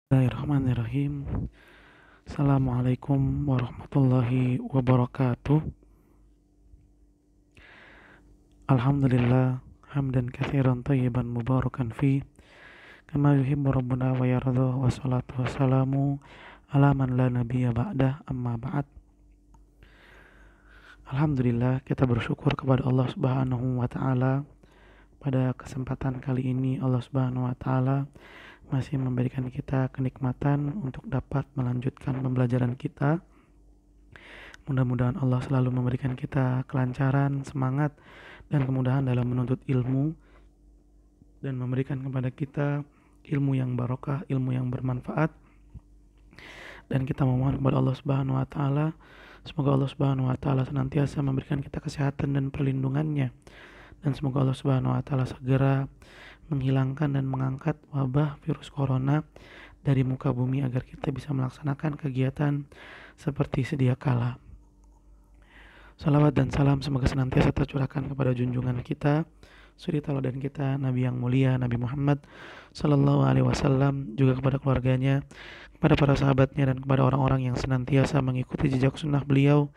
Bismillahirrahmanirrahim. Assalamualaikum warahmatullahi wabarakatuh. Alhamdulillah hamdan katsiran thayyiban mubarakan fi kama yuhibbu rabbuna wa yarda, wassalatu wassalamu ala man la nabiyya ba'dah, amma ba'd. Alhamdulillah, kita bersyukur kepada Allah Subhanahu wa taala. Pada kesempatan kali ini Allah Subhanahu wa taala masih memberikan kita kenikmatan untuk dapat melanjutkan pembelajaran kita. Mudah-mudahan Allah selalu memberikan kita kelancaran, semangat, dan kemudahan dalam menuntut ilmu, dan memberikan kepada kita ilmu yang barokah, ilmu yang bermanfaat. Dan kita memohon kepada Allah Subhanahu wa taala, semoga Allah Subhanahu wa taala senantiasa memberikan kita kesehatan dan perlindungannya, dan semoga Allah Subhanahu wa taala segera menghilangkan dan mengangkat wabah virus corona dari muka bumi agar kita bisa melaksanakan kegiatan seperti sedia kala. Salawat dan salam semoga senantiasa tercurahkan kepada junjungan kita, suri tauladan kita, Nabi yang mulia, Nabi Muhammad Sallallahu Alaihi Wasallam, juga kepada keluarganya, kepada para sahabatnya, dan kepada orang-orang yang senantiasa mengikuti jejak sunnah beliau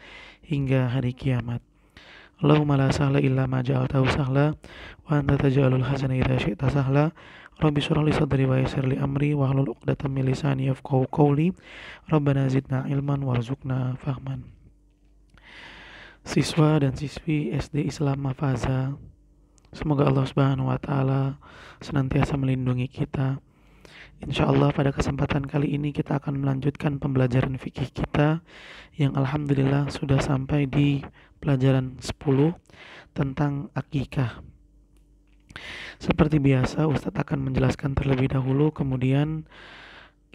hingga hari kiamat. Allahumma la sahla illa ma ja'altahu sahla wa anta taj'alul hazana idza syi'ta sahla. Rabbi shrah li sadri wa yassir li amri wahlul 'uqdatam min lisani yafqahu qawli. Rabbana zidna ilman warzuqna fahman. Siswa dan siswi SD Islam Mafaza, semoga Allah Subhanahu wa taala senantiasa melindungi kita. Insyaallah pada kesempatan kali ini kita akan melanjutkan pembelajaran fikih kita yang alhamdulillah sudah sampai di pelajaran 10 tentang akikah. Seperti biasa, Ustadz akan menjelaskan terlebih dahulu, kemudian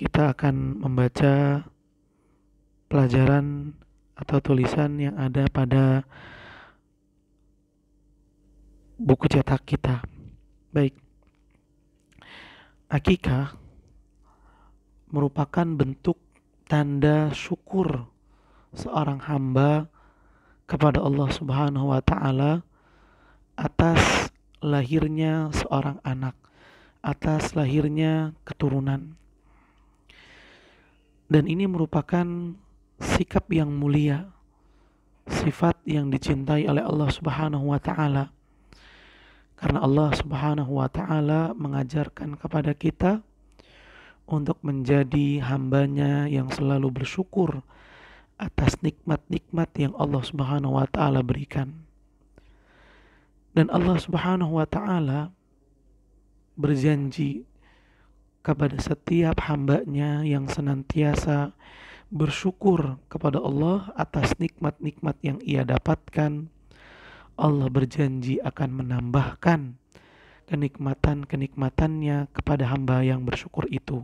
kita akan membaca pelajaran atau tulisan yang ada pada buku cetak kita. Baik, akikah merupakan bentuk tanda syukur seorang hamba kepada Allah Subhanahu wa taala atas lahirnya seorang anak, atas lahirnya keturunan. Dan ini merupakan sikap yang mulia, sifat yang dicintai oleh Allah Subhanahu wa taala. Karena Allah Subhanahu wa taala mengajarkan kepada kita untuk menjadi hambanya yang selalu bersyukur atas nikmat-nikmat yang Allah Subhanahu wa taala berikan. Dan Allah Subhanahu wa taala berjanji kepada setiap hambanya yang senantiasa bersyukur kepada Allah atas nikmat-nikmat yang ia dapatkan. Allah berjanji akan menambahkan kenikmatan-kenikmatannya kepada hamba yang bersyukur itu,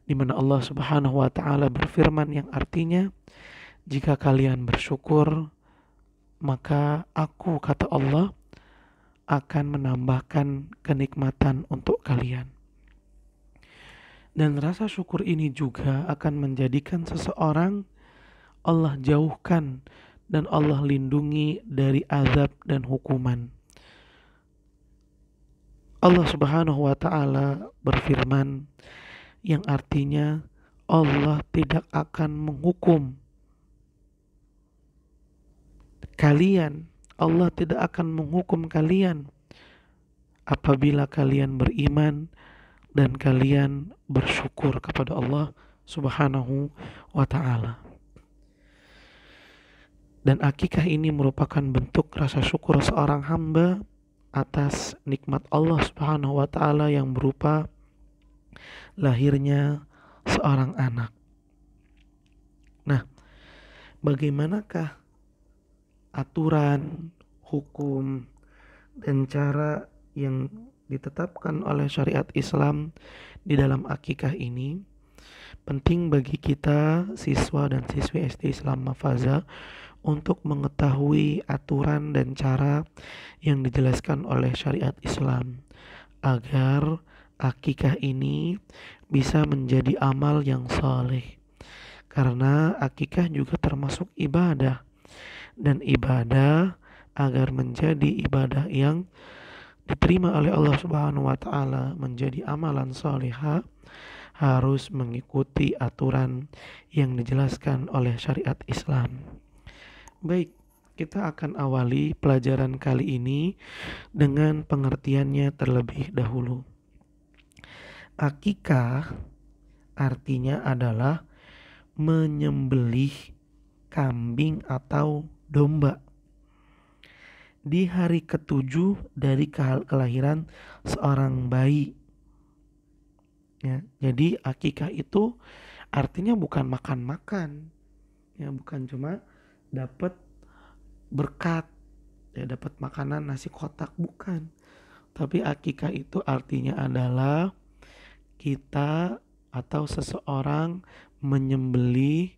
di mana Allah Subhanahu wa taala berfirman yang artinya, jika kalian bersyukur, maka aku, kata Allah, akan menambahkan kenikmatan untuk kalian. Dan rasa syukur ini juga akan menjadikan seseorang Allah jauhkan dan Allah lindungi dari azab dan hukuman. Allah Subhanahu wa taala berfirman yang artinya Allah tidak akan menghukum kalian, Allah tidak akan menghukum kalian apabila kalian beriman dan kalian bersyukur kepada Allah Subhanahu wa taala. Dan akikah ini merupakan bentuk rasa syukur seorang hamba atas nikmat Allah Subhanahu wa taala yang berupa lahirnya seorang anak. Nah, bagaimanakah aturan, hukum, dan cara yang ditetapkan oleh syariat Islam di dalam akikah ini? Penting bagi kita siswa dan siswi SD Islam Mafaza untuk mengetahui aturan dan cara yang dijelaskan oleh syariat Islam agar akikah ini bisa menjadi amal yang saleh. Karena akikah juga termasuk ibadah, dan ibadah agar menjadi ibadah yang diterima oleh Allah Subhanahu wa taala, menjadi amalan salihah, harus mengikuti aturan yang dijelaskan oleh syariat Islam. Baik, kita akan awali pelajaran kali ini dengan pengertiannya terlebih dahulu. Akikah artinya adalah menyembelih kambing atau domba di hari ketujuh dari kelahiran seorang bayi. Ya, jadi akikah itu artinya bukan makan-makan, ya, bukan cuma dapat berkat, ya, dapat makanan nasi kotak, bukan. Tapi akikah itu artinya adalah kita atau seseorang menyembelih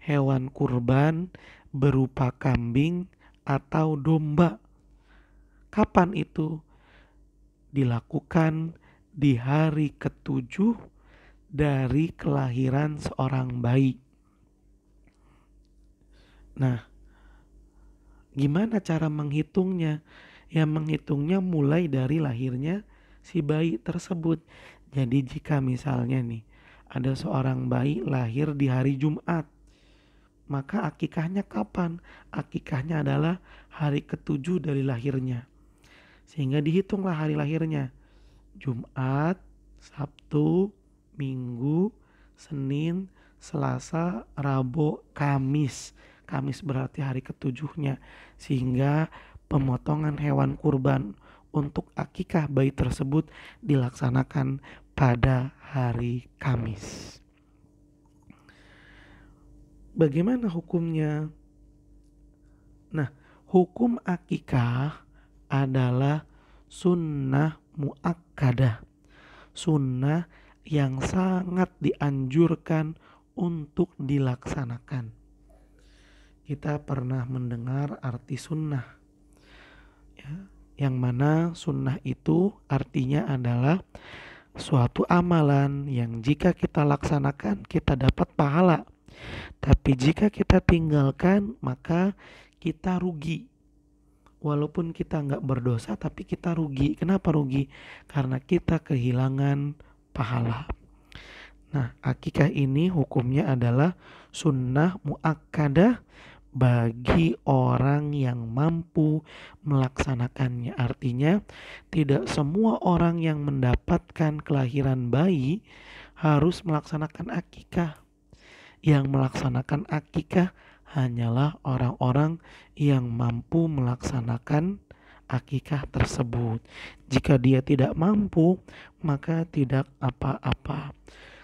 hewan kurban berupa kambing atau domba. Kapan itu? Dilakukan di hari ketujuh dari kelahiran seorang bayi. Nah, gimana cara menghitungnya? Ya, menghitungnya mulai dari lahirnya si bayi tersebut. Jadi jika misalnya nih ada seorang bayi lahir di hari Jumat, maka akikahnya kapan? Akikahnya adalah hari ketujuh dari lahirnya. Sehingga dihitunglah hari lahirnya. Jumat, Sabtu, Minggu, Senin, Selasa, Rabu, Kamis. Kamis berarti hari ketujuhnya. Sehingga pemotongan hewan kurban untuk akikah bayi tersebut dilaksanakan pada hari Kamis. Bagaimana hukumnya? Nah, hukum akikah adalah sunnah muakkadah, sunnah yang sangat dianjurkan untuk dilaksanakan. Kita pernah mendengar arti sunnah, ya, yang mana sunnah itu artinya adalah suatu amalan yang jika kita laksanakan kita dapat pahala, tapi jika kita tinggalkan maka kita rugi. Walaupun kita nggak berdosa tapi kita rugi. Kenapa rugi? Karena kita kehilangan pahala. Nah, akikah ini hukumnya adalah sunnah muakkadah bagi orang yang mampu melaksanakannya. Artinya tidak semua orang yang mendapatkan kelahiran bayi harus melaksanakan akikah. Yang melaksanakan akikah hanyalah orang-orang yang mampu melaksanakan akikah tersebut. Jika dia tidak mampu, maka tidak apa-apa.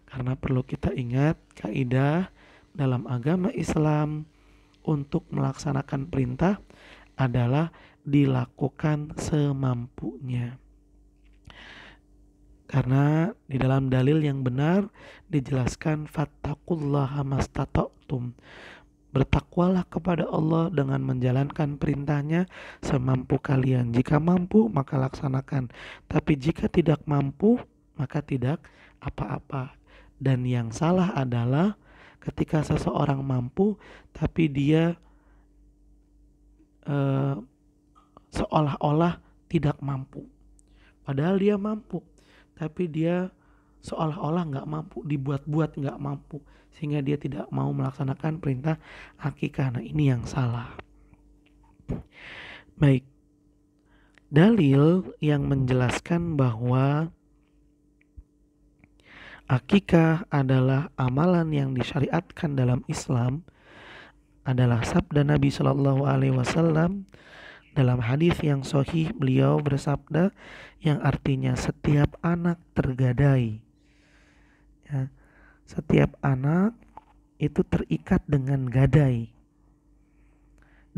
Karena perlu kita ingat kaidah dalam agama Islam, untuk melaksanakan perintah adalah dilakukan semampunya. Karena di dalam dalil yang benar dijelaskan fattaqullaha mastata'tum. Bertakwalah kepada Allah dengan menjalankan perintahnya semampu kalian. Jika mampu maka laksanakan, tapi jika tidak mampu maka tidak apa-apa. Dan yang salah adalah ketika seseorang mampu tapi dia seolah-olah tidak mampu. Padahal dia mampu, tapi dia seolah-olah nggak mampu, dibuat-buat nggak mampu, sehingga dia tidak mau melaksanakan perintah akikah. Nah, ini yang salah. Baik, dalil yang menjelaskan bahwa akikah adalah amalan yang disyariatkan dalam Islam adalah sabda Nabi Shallallahu Alaihi Wasallam dalam hadis yang sahih. Beliau bersabda yang artinya setiap anak tergadai. Ya, setiap anak itu terikat dengan gadai,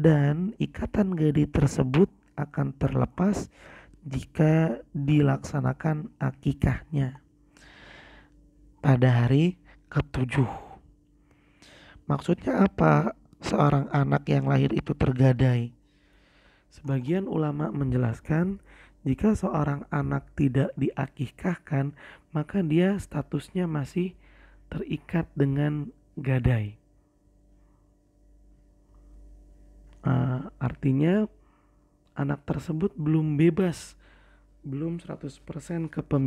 dan ikatan gadai tersebut akan terlepas jika dilaksanakan akikahnya pada hari ketujuh. Maksudnya apa? Seorang anak yang lahir itu tergadai. Sebagian ulama menjelaskan jika seorang anak tidak diakikahkan maka dia statusnya masih terikat dengan gadai. Artinya anak tersebut belum bebas, belum 100% kepemilikan